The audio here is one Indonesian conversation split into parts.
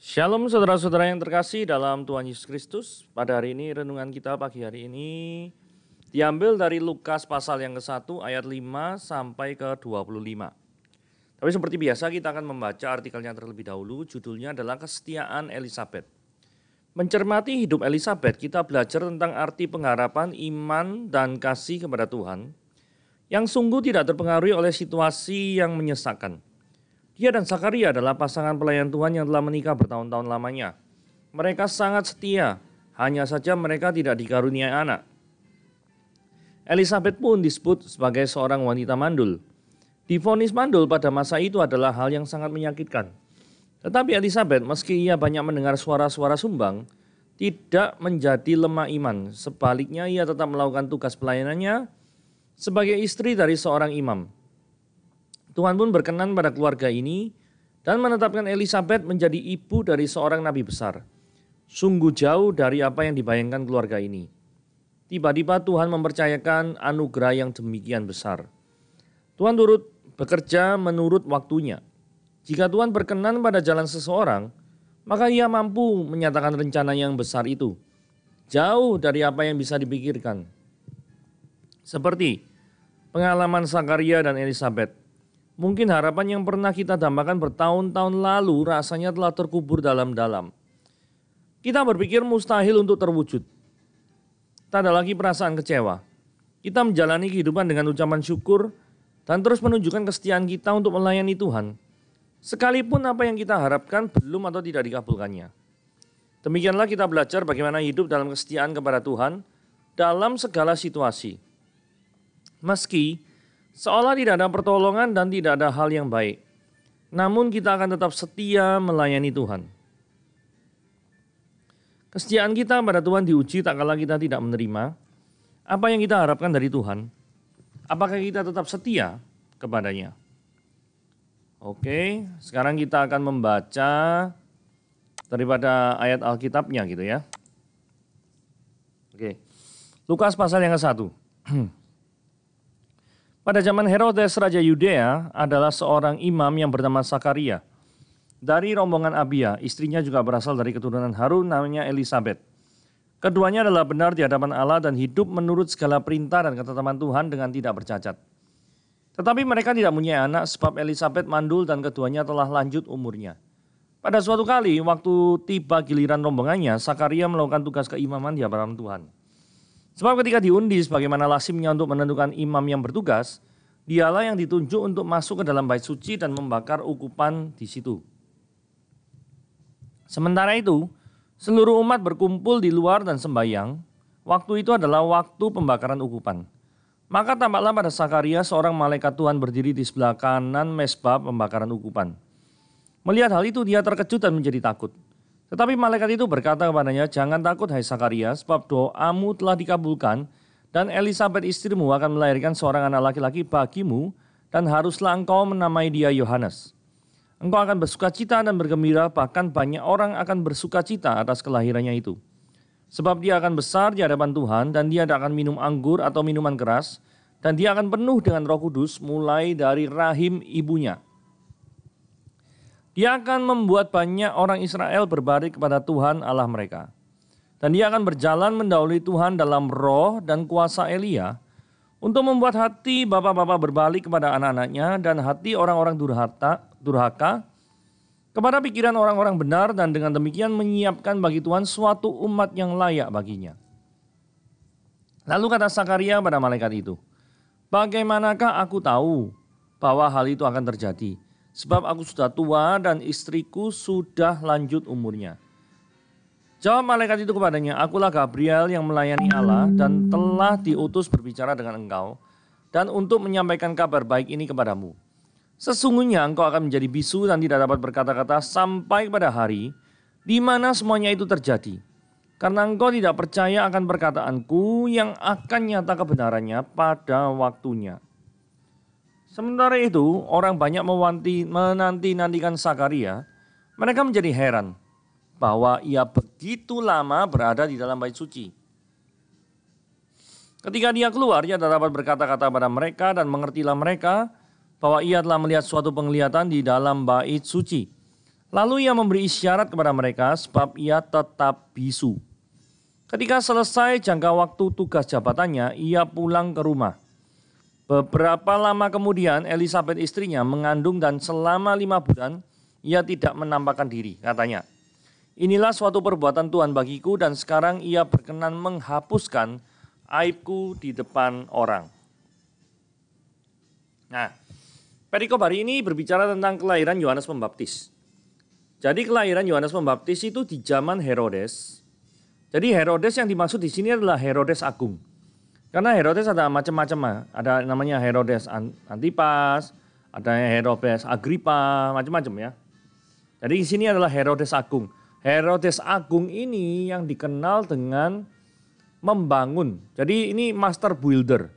Shalom saudara-saudara yang terkasih dalam Tuhan Yesus Kristus. Pada hari ini renungan kita pagi hari ini diambil dari Lukas pasal yang ke-1 ayat 5 sampai ke 25. Tapi seperti biasa kita akan membaca artikelnya terlebih dahulu. Judulnya adalah Kesetiaan Elisabet. Mencermati hidup Elisabet, kita belajar tentang arti pengharapan, iman, dan kasih kepada Tuhan yang sungguh tidak terpengaruhi oleh situasi yang menyesakkan. Dia dan Zakaria adalah pasangan pelayan Tuhan yang telah menikah bertahun-tahun lamanya. Mereka sangat setia, hanya saja mereka tidak dikaruniai anak. Elisabet pun disebut sebagai seorang wanita mandul. Divonis mandul pada masa itu adalah hal yang sangat menyakitkan. Tetapi Elisabet, meski ia banyak mendengar suara-suara sumbang, tidak menjadi lemah iman. Sebaliknya ia tetap melakukan tugas pelayanannya sebagai istri dari seorang imam. Tuhan pun berkenan pada keluarga ini dan menetapkan Elisabet menjadi ibu dari seorang nabi besar. Sungguh jauh dari apa yang dibayangkan keluarga ini. Tiba-tiba Tuhan mempercayakan anugerah yang demikian besar. Tuhan turut bekerja menurut waktunya. Jika Tuhan berkenan pada jalan seseorang, maka ia mampu menyatakan rencana yang besar itu. Jauh dari apa yang bisa dipikirkan. Seperti pengalaman Zakaria dan Elisabet. Mungkin harapan yang pernah kita dambakan bertahun-tahun lalu rasanya telah terkubur dalam-dalam. Kita berpikir mustahil untuk terwujud. Tak ada lagi perasaan kecewa. Kita menjalani kehidupan dengan ucapan syukur dan terus menunjukkan kesetiaan kita untuk melayani Tuhan. Sekalipun apa yang kita harapkan belum atau tidak dikabulkannya. Demikianlah kita belajar bagaimana hidup dalam kesetiaan kepada Tuhan dalam segala situasi. Meski seolah tidak ada pertolongan dan tidak ada hal yang baik. Namun kita akan tetap setia melayani Tuhan. Kesetiaan kita pada Tuhan diuji tak kala kita tidak menerima apa yang kita harapkan dari Tuhan. Apakah kita tetap setia kepadanya? Oke, sekarang kita akan membaca daripada ayat Alkitabnya gitu ya. Oke, Lukas pasal yang ke-1. Pada zaman Herodes Raja Yudea adalah seorang imam yang bernama Zakaria. Dari rombongan Abia, istrinya juga berasal dari keturunan Harun namanya Elisabet. Keduanya adalah benar di hadapan Allah dan hidup menurut segala perintah dan ketetapan Tuhan dengan tidak bercacat. Tetapi mereka tidak punya anak sebab Elisabet mandul dan keduanya telah lanjut umurnya. Pada suatu kali waktu tiba giliran rombongannya, Zakaria melakukan tugas keimaman di hadapan Tuhan. Sebab ketika diundi sebagaimana lazimnya untuk menentukan imam yang bertugas, dialah yang ditunjuk untuk masuk ke dalam bait suci dan membakar ukupan di situ. Sementara itu, seluruh umat berkumpul di luar dan sembahyang. Waktu itu adalah waktu pembakaran ukupan. Maka tampaklah pada Zakaria seorang malaikat Tuhan berdiri di sebelah kanan mezbah pembakaran ukupan. Melihat hal itu dia terkejut dan menjadi takut. Tetapi malaikat itu berkata kepadanya, "Jangan takut hai Zakaria, sebab doamu telah dikabulkan dan Elisabet istrimu akan melahirkan seorang anak laki-laki bagimu dan haruslah engkau menamai dia Yohanes. Engkau akan bersukacita dan bergembira, bahkan banyak orang akan bersukacita atas kelahirannya itu. Sebab dia akan besar di hadapan Tuhan dan dia tidak akan minum anggur atau minuman keras dan dia akan penuh dengan Roh Kudus mulai dari rahim ibunya. Dia akan membuat banyak orang Israel berbalik kepada Tuhan Allah mereka. Dan dia akan berjalan mendahului Tuhan dalam roh dan kuasa Elia untuk membuat hati bapak-bapak berbalik kepada anak-anaknya dan hati orang-orang durhaka kepada pikiran orang-orang benar dan dengan demikian menyiapkan bagi Tuhan suatu umat yang layak baginya." Lalu kata Zakaria pada malaikat itu, "Bagaimanakah aku tahu bahwa hal itu akan terjadi? Sebab aku sudah tua dan istriku sudah lanjut umurnya." Jawab malaikat itu kepadanya, "Akulah Gabriel yang melayani Allah dan telah diutus berbicara dengan engkau dan untuk menyampaikan kabar baik ini kepadamu. Sesungguhnya engkau akan menjadi bisu dan tidak dapat berkata-kata sampai pada hari di mana semuanya itu terjadi. Karena engkau tidak percaya akan perkataanku yang akan nyata kebenarannya pada waktunya." Sementara itu, orang banyak menanti-nantikan Zakaria. Mereka menjadi heran bahwa ia begitu lama berada di dalam bait suci. Ketika dia keluar, ia dapat berkata-kata pada mereka dan mengertilah mereka bahwa ia telah melihat suatu penglihatan di dalam bait suci. Lalu ia memberi isyarat kepada mereka sebab ia tetap bisu. Ketika selesai jangka waktu tugas jabatannya, ia pulang ke rumah. Beberapa lama kemudian Elisabet istrinya mengandung dan selama 5 bulan ia tidak menampakkan diri, katanya. Inilah suatu perbuatan Tuhan bagiku dan sekarang ia berkenan menghapuskan aibku di depan orang. Nah, perikop hari ini berbicara tentang kelahiran Yohanes Pembaptis. Jadi kelahiran Yohanes Pembaptis itu di zaman Herodes. Jadi Herodes yang dimaksud di sini adalah Herodes Agung. Karena Herodes ada macam-macam, ada namanya Herodes Antipas, ada Herodes Agripa, macam-macam ya. Jadi di sini adalah Herodes Agung. Herodes Agung ini yang dikenal dengan membangun. Jadi ini master builder.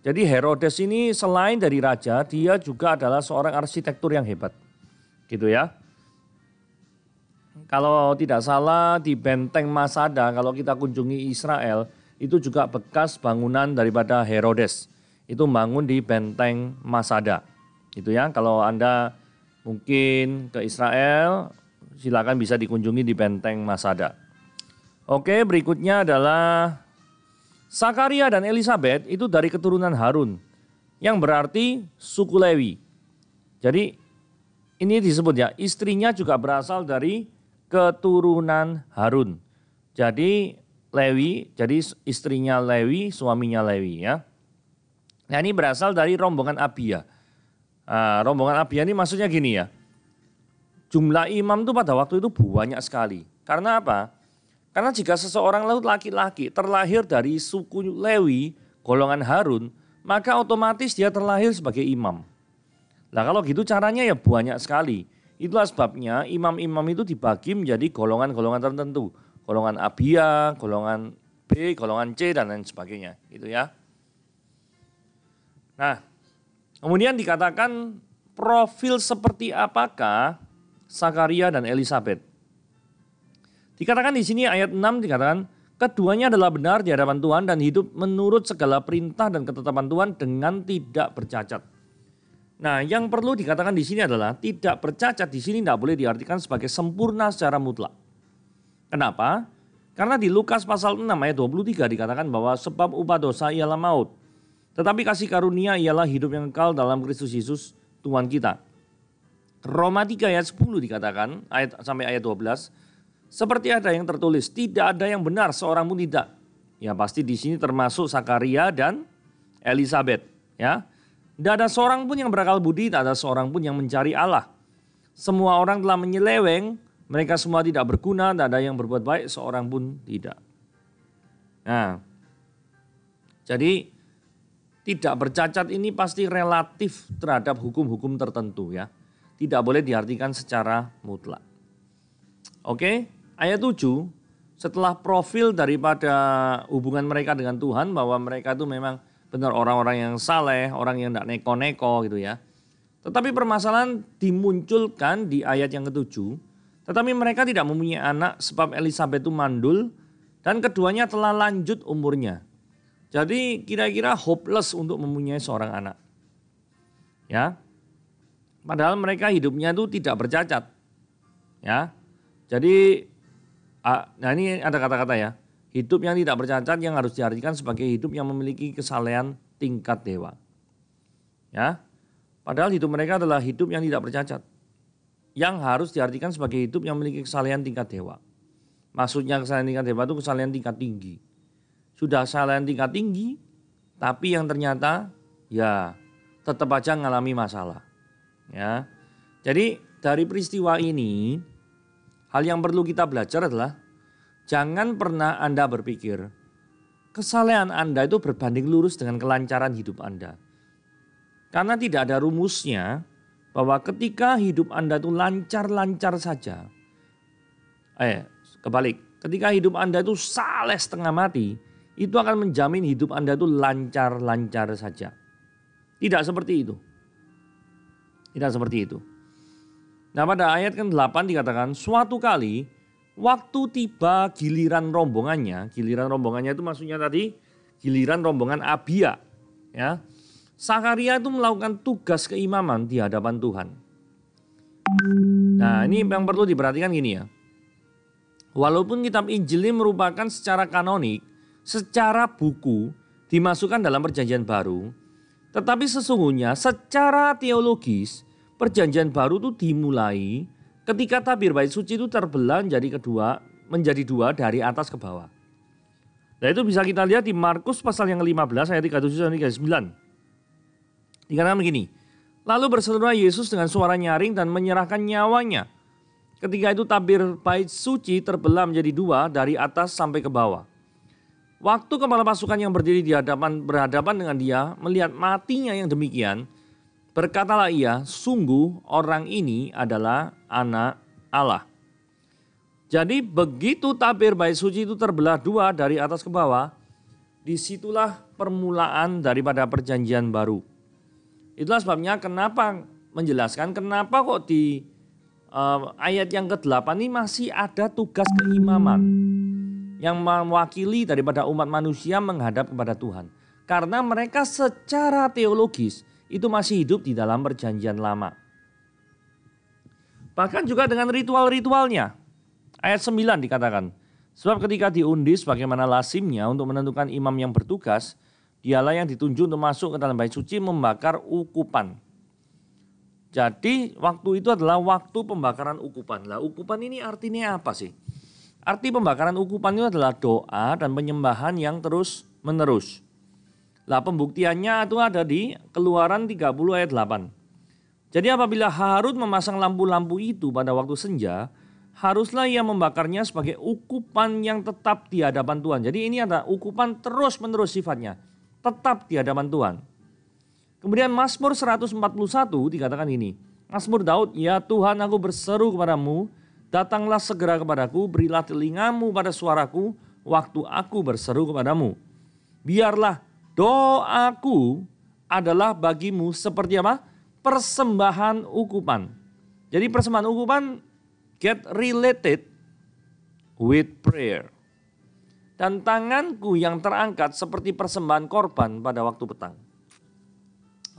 Jadi Herodes ini selain dari raja, dia juga adalah seorang arsitektur yang hebat. Gitu ya. Kalau tidak salah di benteng Masada, kalau kita kunjungi Israel, itu juga bekas bangunan daripada Herodes. Itu bangun di benteng Masada. Gitu ya. Kalau Anda mungkin ke Israel, silakan bisa dikunjungi di benteng Masada. Oke, berikutnya adalah Sakaria dan Elisabet itu dari keturunan Harun, yang berarti suku Lewi. Jadi ini disebut ya, istrinya juga berasal dari keturunan Harun. Jadi Lewi, jadi istrinya Lewi, suaminya Lewi ya. Nah ini berasal dari rombongan Abia. Nah, rombongan Abia ini maksudnya gini ya. Jumlah imam itu pada waktu itu banyak sekali. Karena apa? Karena jika seseorang laki-laki terlahir dari suku Lewi, golongan Harun, maka otomatis dia terlahir sebagai imam. Nah kalau gitu caranya ya banyak sekali. Itulah sebabnya imam-imam itu dibagi menjadi golongan-golongan tertentu. Golongan Abia, golongan B, golongan C, dan lain sebagainya. Gitu ya. Nah, kemudian dikatakan profil seperti apakah Sakaria dan Elisabet. Dikatakan di sini ayat 6 dikatakan, keduanya adalah benar di hadapan Tuhan dan hidup menurut segala perintah dan ketetapan Tuhan dengan tidak bercacat. Nah, yang perlu dikatakan di sini adalah tidak bercacat di sini tidak boleh diartikan sebagai sempurna secara mutlak. Kenapa? Karena di Lukas pasal 6 ayat 23 dikatakan bahwa sebab upah dosa ialah maut. Tetapi kasih karunia ialah hidup yang kekal dalam Kristus Yesus Tuhan kita. Roma 3 ayat 10 dikatakan sampai ayat 12. Seperti ada yang tertulis, tidak ada yang benar seorang pun tidak. Ya pasti di sini termasuk Sakaria dan Elisabet. Ya. Tidak ada seorang pun yang berakal budi, tak ada seorang pun yang mencari Allah. Semua orang telah menyeleweng, mereka semua tidak berguna, tak ada yang berbuat baik, seorang pun tidak. Nah, jadi tidak bercacat ini pasti relatif terhadap hukum-hukum tertentu ya. Tidak boleh diartikan secara mutlak. Oke, ayat 7, setelah profil daripada hubungan mereka dengan Tuhan, bahwa mereka itu memang benar orang-orang yang saleh, orang yang tidak neko-neko gitu ya. Tetapi permasalahan dimunculkan di ayat yang ke-7. Tetapi mereka tidak mempunyai anak sebab Elisabet itu mandul dan keduanya telah lanjut umurnya. Jadi kira-kira hopeless untuk mempunyai seorang anak. Ya. Padahal mereka hidupnya itu tidak bercacat. Ya. Jadi nah ini ada kata-kata ya. Hidup yang tidak bercacat yang harus diartikan sebagai hidup yang memiliki kesalehan tingkat dewa. Ya. Padahal hidup mereka adalah hidup yang tidak bercacat. Yang harus diartikan sebagai hidup yang memiliki kesalehan tingkat dewa. Maksudnya kesalehan tingkat dewa itu kesalehan tingkat tinggi. Sudah kesalehan tingkat tinggi, tapi yang ternyata ya tetap aja mengalami masalah. Ya. Jadi dari peristiwa ini, hal yang perlu kita belajar adalah jangan pernah Anda berpikir kesalehan Anda itu berbanding lurus dengan kelancaran hidup Anda. Karena tidak ada rumusnya bahwa ketika hidup Anda itu lancar-lancar saja. Kebalik, ketika hidup Anda itu saleh setengah mati, itu akan menjamin hidup Anda itu lancar-lancar saja. Tidak seperti itu. Tidak seperti itu. Nah pada ayat ke-8 dikatakan suatu kali waktu tiba giliran rombongannya itu maksudnya tadi giliran rombongan Abia. Ya. Sakaria itu melakukan tugas keimaman di hadapan Tuhan. Nah, ini yang perlu diperhatikan gini ya. Walaupun kitab Injil ini merupakan secara kanonik, secara buku dimasukkan dalam perjanjian baru, tetapi sesungguhnya secara teologis perjanjian baru itu dimulai ketika tabir bait suci itu terbelah menjadi dua dari atas ke bawah. Nah, itu bisa kita lihat di Markus pasal yang ke-15 ayat 37 dan 39. Dikatakan begini, lalu berserulah Yesus dengan suara nyaring dan menyerahkan nyawanya. Ketika itu tabir bait suci terbelah menjadi dua dari atas sampai ke bawah. Waktu kepala pasukan yang berdiri berhadapan dengan dia melihat matinya yang demikian, berkatalah ia, sungguh orang ini adalah anak Allah. Jadi begitu tabir bait suci itu terbelah dua dari atas ke bawah, disitulah permulaan daripada perjanjian baru. Itulah sebabnya kenapa menjelaskan kenapa kok di ayat yang ke-8 ini masih ada tugas keimaman yang mewakili daripada umat manusia menghadap kepada Tuhan. Karena mereka secara teologis itu masih hidup di dalam perjanjian lama. Bahkan juga dengan ritual-ritualnya. Ayat 9 dikatakan, sebab ketika diundi sebagaimana lazimnya untuk menentukan imam yang bertugas, dialah yang ditunjuk untuk masuk ke dalam bait suci membakar ukupan. Jadi waktu itu adalah waktu pembakaran ukupan. Lah ukupan ini artinya apa sih? Arti pembakaran ukupan itu adalah doa dan penyembahan yang terus menerus. Lah pembuktiannya itu ada di Keluaran 30 ayat 8. Jadi apabila Harun memasang lampu-lampu itu pada waktu senja, haruslah ia membakarnya sebagai ukupan yang tetap di hadapan Tuhan. Jadi ini ada ukupan terus menerus sifatnya, tetap di hadapan Tuhan. Kemudian Mazmur 141 dikatakan ini, Mazmur Daud, ya Tuhan aku berseru kepadamu, datanglah segera kepadaku, berilah telingamu pada suaraku, waktu aku berseru kepadamu. Biarlah doaku adalah bagimu seperti apa? Persembahan ukupan. Jadi persembahan ukupan get related with prayer. Dan tanganku yang terangkat seperti persembahan korban pada waktu petang.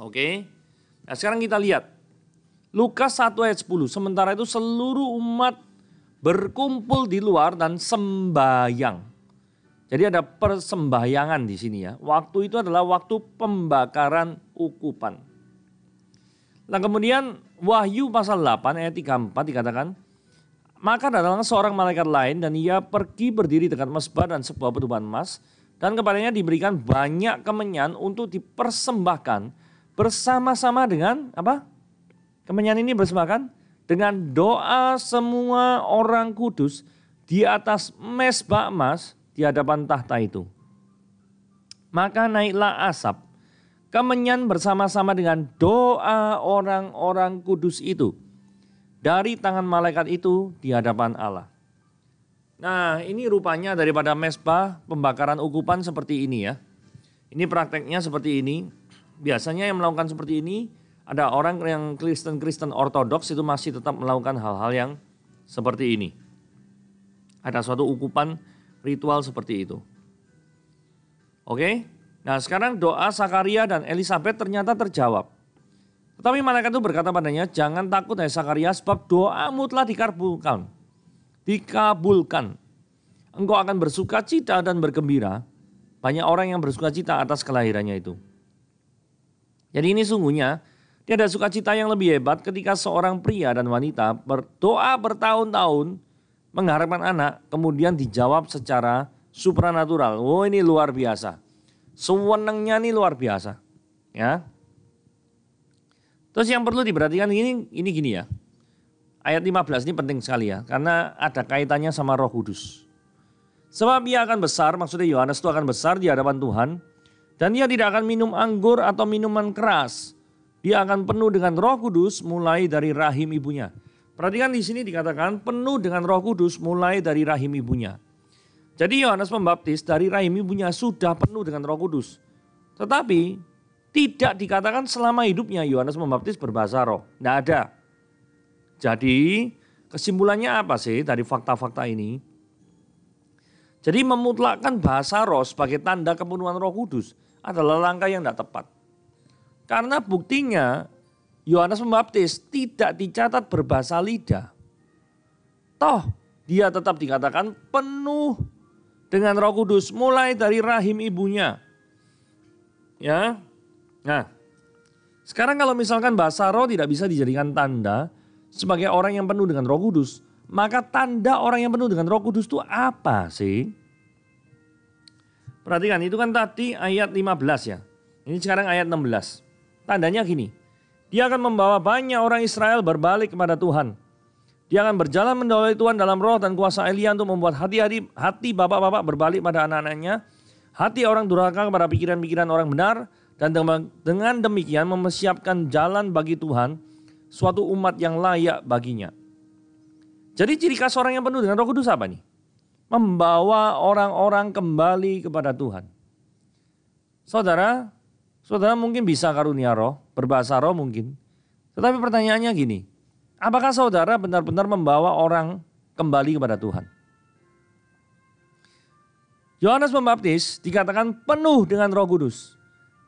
Oke, nah sekarang kita lihat Lukas 1 ayat 10. Sementara itu seluruh umat berkumpul di luar dan sembahyang. Jadi ada persembahyangan di sini ya. Waktu itu adalah waktu pembakaran ukupan. Nah kemudian Wahyu pasal 8 ayat 34 dikatakan, maka datanglah seorang malaikat lain dan ia pergi berdiri dekat mezbah dan sebuah petuban emas, dan kepadanya diberikan banyak kemenyan untuk dipersembahkan bersama-sama dengan apa? Kemenyan ini bersembahkan dengan doa semua orang kudus di atas mezbah emas di hadapan tahta itu. Maka naiklah asap, kemenyan bersama-sama dengan doa orang-orang kudus itu dari tangan malaikat itu di hadapan Allah. Nah ini rupanya daripada mezbah pembakaran ukupan seperti ini ya. Ini prakteknya seperti ini. Biasanya yang melakukan seperti ini ada orang yang Kristen ortodoks itu masih tetap melakukan hal-hal yang seperti ini. Ada suatu ukupan ritual seperti itu. Oke, nah sekarang doa Sakaria dan Elisabet ternyata terjawab. Tetapi malaikat itu berkata padanya, jangan takut hai Sakaria, sebab doamu telah dikabulkan. Engkau akan bersuka cita dan bergembira. Banyak orang yang bersuka cita atas kelahirannya itu. Jadi ini sungguhnya tiada sukacita yang lebih hebat ketika seorang pria dan wanita berdoa bertahun-tahun mengharapkan anak, kemudian dijawab secara supranatural. Oh ini luar biasa. Sewenangnya ini luar biasa. Ya. Terus yang perlu diperhatikan ini gini ya. Ayat 15 ini penting sekali ya, karena ada kaitannya sama Roh Kudus. Sebab ia akan besar, maksudnya Yohanes itu akan besar di hadapan Tuhan. Dan dia tidak akan minum anggur atau minuman keras. Dia akan penuh dengan Roh Kudus mulai dari rahim ibunya. Perhatikan di sini dikatakan penuh dengan Roh Kudus mulai dari rahim ibunya. Jadi Yohanes Pembaptis dari rahim ibunya sudah penuh dengan Roh Kudus. Tetapi tidak dikatakan selama hidupnya Yohanes Pembaptis berbahasa roh. Tidak ada. Jadi kesimpulannya apa sih dari fakta-fakta ini? Jadi memutlakkan bahasa roh sebagai tanda kepenuhan Roh Kudus adalah langkah yang tidak tepat. Karena buktinya Yohanes Pembaptis tidak dicatat berbahasa lidah. Toh dia tetap dikatakan penuh dengan Roh Kudus mulai dari rahim ibunya. Ya. Nah, sekarang kalau misalkan bahasa roh tidak bisa dijadikan tanda sebagai orang yang penuh dengan Roh Kudus, maka tanda orang yang penuh dengan Roh Kudus itu apa sih? Perhatikan, itu kan tadi ayat 15 ya. Ini sekarang ayat 16. Tandanya gini, dia akan membawa banyak orang Israel berbalik kepada Tuhan. Dia akan berjalan mendahului Tuhan dalam roh dan kuasa Elia untuk membuat hati bapak-bapak berbalik pada anak-anaknya. Hati orang durhaka kepada pikiran-pikiran orang benar. Dan dengan demikian mempersiapkan jalan bagi Tuhan, suatu umat yang layak baginya. Jadi ciri khas orang yang penuh dengan Roh Kudus apa nih? Membawa orang-orang kembali kepada Tuhan. Saudara mungkin bisa karunia roh, berbahasa roh mungkin. Tetapi pertanyaannya gini, apakah saudara benar-benar membawa orang kembali kepada Tuhan? Yohanes Pembaptis dikatakan penuh dengan Roh Kudus.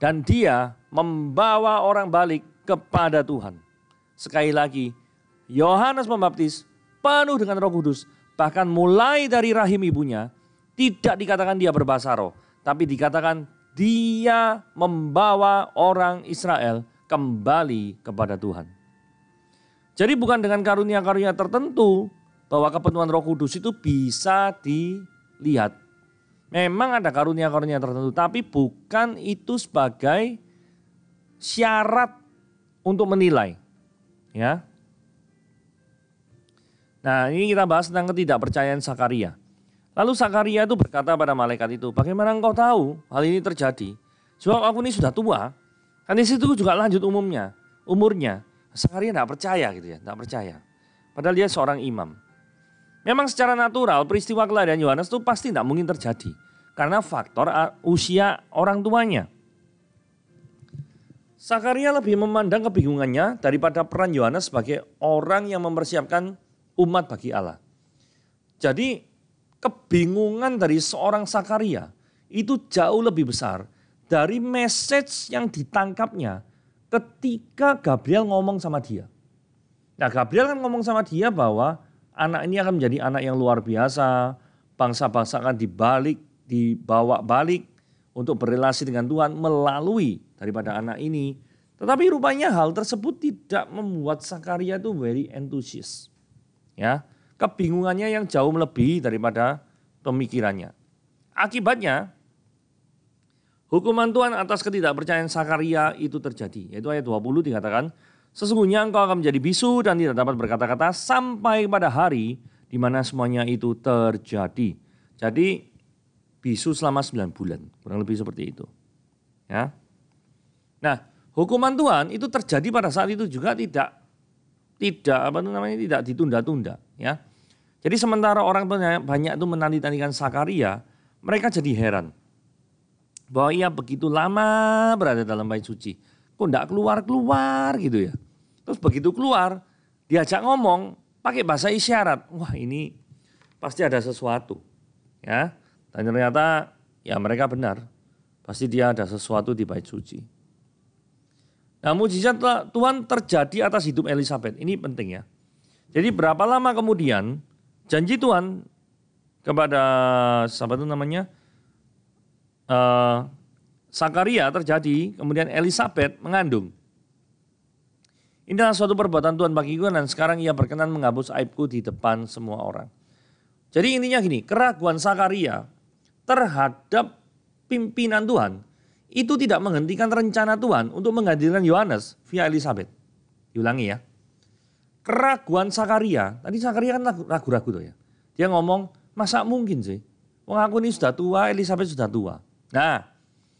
Dan dia membawa orang balik kepada Tuhan. Sekali lagi, Yohanes Pembaptis penuh dengan Roh Kudus. Bahkan mulai dari rahim ibunya, tidak dikatakan dia berbahasa roh. Tapi dikatakan dia membawa orang Israel kembali kepada Tuhan. Jadi bukan dengan karunia-karunia tertentu bahwa kepenuhan Roh Kudus itu bisa dilihat. Memang ada karunia-karunia tertentu, tapi bukan itu sebagai syarat untuk menilai. Ya. Nah, ini kita bahas tentang ketidakpercayaan Sakaria. Lalu Sakaria itu berkata pada malaikat itu, bagaimana engkau tahu hal ini terjadi? Sebab aku ini sudah tua. Kan di situ juga lanjut umurnya. Sakaria tidak percaya gitu ya, tidak percaya. Padahal dia seorang imam. Memang secara natural peristiwa kelahiran Yohanes itu pasti tidak mungkin terjadi. Karena faktor usia orang tuanya. Sakaria lebih memandang kebingungannya daripada peran Yohanes sebagai orang yang mempersiapkan umat bagi Allah. Jadi kebingungan dari seorang Sakaria itu jauh lebih besar dari message yang ditangkapnya ketika Gabriel ngomong sama dia. Nah, Gabriel kan ngomong sama dia bahwa anak ini akan menjadi anak yang luar biasa, bangsa-bangsa akan dibawa balik untuk berrelasi dengan Tuhan melalui daripada anak ini. Tetapi rupanya hal tersebut tidak membuat Sakaria itu very enthusiast. Ya, kebingungannya yang jauh melebihi daripada pemikirannya. Akibatnya, hukuman Tuhan atas ketidakpercayaan Sakaria itu terjadi. Yaitu ayat 20 dikatakan, sesungguhnya engkau akan menjadi bisu dan tidak dapat berkata-kata sampai pada hari di mana semuanya itu terjadi. Jadi bisu selama 9 bulan, kurang lebih seperti itu. Ya. Nah, hukuman Tuhan itu terjadi pada saat itu juga tidak ditunda-tunda, ya. Jadi sementara orang banyak itu menanti-nantikan Sakaria, mereka jadi heran bahwa ia begitu lama berada dalam bait suci. Kok enggak keluar gitu ya. Terus begitu keluar, diajak ngomong pakai bahasa isyarat. Wah, ini pasti ada sesuatu. Ya. Dan ternyata ya mereka benar. Pasti dia ada sesuatu di bait suci. Nah, mujizat Tuhan terjadi atas hidup Elisabet. Ini penting ya. Jadi berapa lama kemudian janji Tuhan kepada siapa itu namanya? Sakaria terjadi, kemudian Elisabet mengandung. Inilah suatu perbuatan Tuhan bagiku dan sekarang ia berkenan menghapus aibku di depan semua orang. Jadi intinya gini, keraguan Sakaria terhadap pimpinan Tuhan itu tidak menghentikan rencana Tuhan untuk menghadirkan Yohanes via Elisabet. Diulangi ya. Keraguan Sakaria, tadi Sakaria kan ragu-ragu tuh ya. Dia ngomong, masa mungkin sih? Wong aku ini sudah tua, Elisabet sudah tua. Nah,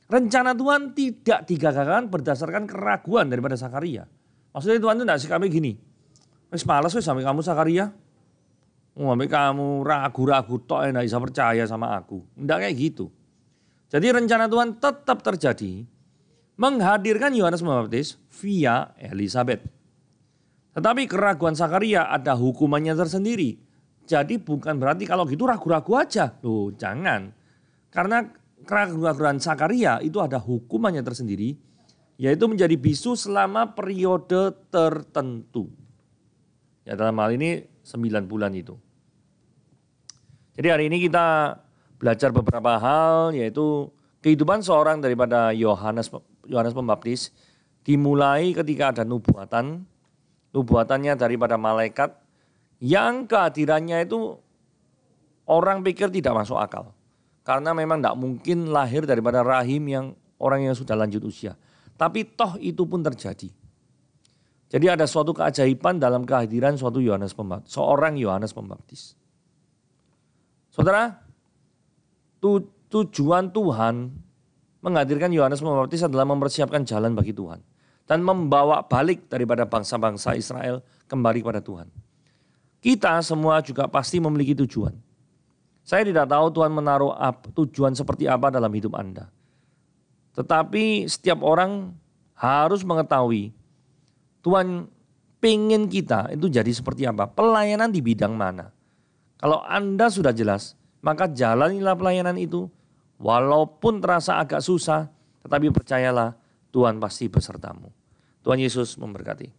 rencana Tuhan tidak digagalkan berdasarkan keraguan daripada Sakaria. Maksudnya Tuhan itu tidak sikapnya gini. Wis males wis sampai kamu Sakaria. Sampai kamu ragu-ragu tok enggak bisa percaya sama aku. Enggak kayak gitu. Jadi rencana Tuhan tetap terjadi menghadirkan Yohanes Pembaptis via Elisabet. Tetapi keraguan Sakaria ada hukumannya tersendiri. Jadi bukan berarti kalau gitu ragu-ragu aja. Loh, jangan. Karena keraguan Sakaria itu ada hukumannya tersendiri yaitu menjadi bisu selama periode tertentu. Ya, dalam hal ini 9 bulan itu. Jadi hari ini kita belajar beberapa hal, yaitu kehidupan seorang daripada Yohanes Pembaptis dimulai ketika ada nubuatannya daripada malaikat yang kehadirannya itu orang pikir tidak masuk akal. Karena memang tidak mungkin lahir daripada rahim yang orang yang sudah lanjut usia. Tapi toh itu pun terjadi. Jadi ada suatu keajaiban dalam kehadiran seorang Yohanes Pembaptis. Saudara, tujuan Tuhan menghadirkan Yohanes Pembaptis adalah mempersiapkan jalan bagi Tuhan. Dan membawa balik daripada bangsa-bangsa Israel kembali kepada Tuhan. Kita semua juga pasti memiliki tujuan. Saya tidak tahu Tuhan menaruh tujuan seperti apa dalam hidup Anda. Tetapi setiap orang harus mengetahui Tuhan pengen kita itu jadi seperti apa. Pelayanan di bidang mana. Kalau Anda sudah jelas, maka jalanilah pelayanan itu. Walaupun terasa agak susah, tetapi percayalah Tuhan pasti besertamu. Tuhan Yesus memberkati.